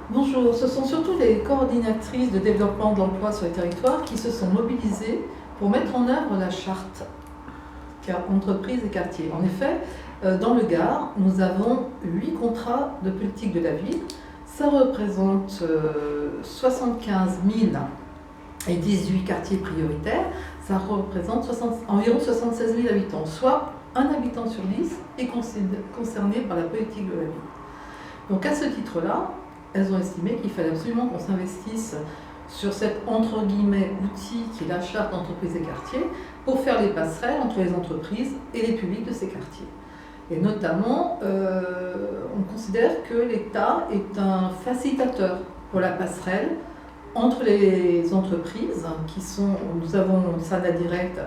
Bonjour, ce sont surtout les coordinatrices de développement de l'emploi sur les territoires qui se sont mobilisées pour mettre en œuvre la charte entreprises et quartiers. En effet, dans le Gard, nous avons 8 contrats de politique de la ville. Ça représente 75 000 et 18 quartiers prioritaires. Ça représente environ 76 000 habitants, soit un habitant sur 10 est concerné par la politique de la ville. Donc à ce titre-là, elles ont estimé qu'il fallait absolument qu'on s'investisse sur cet entre guillemets outil qui est la charte d'entreprise et quartiers pour faire les passerelles entre les entreprises et les publics de ces quartiers. Et notamment, on considère que l'État est un facilitateur pour la passerelle entre les entreprises qui sont, nous avons SADA Direct,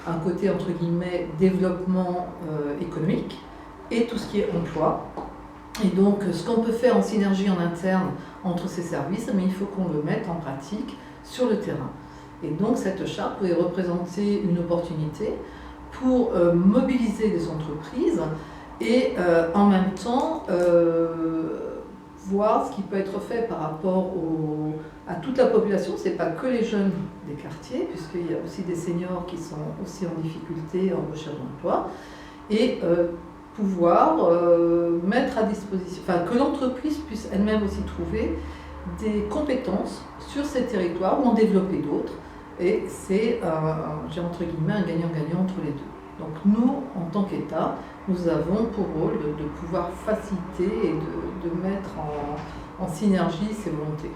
un côté entre guillemets développement économique et tout ce qui est emploi. Et donc, ce qu'on peut faire en synergie en interne entre ces services, mais il faut qu'on le mette en pratique sur le terrain. Et donc, cette charte pourrait représenter une opportunité pour mobiliser des entreprises et en même temps voir ce qui peut être fait par rapport à toute la population. Ce n'est pas que les jeunes des quartiers, puisqu'il y a aussi des seniors qui sont aussi en difficulté en recherche d'emploi. Et pouvoir mettre à disposition, que l'entreprise puisse elle-même aussi trouver des compétences sur ces territoires ou en développer d'autres. Et c'est, j'ai entre guillemets, un gagnant-gagnant entre les deux. Donc nous, en tant qu'État, nous avons pour rôle de pouvoir faciliter et de mettre en synergie ces volontés.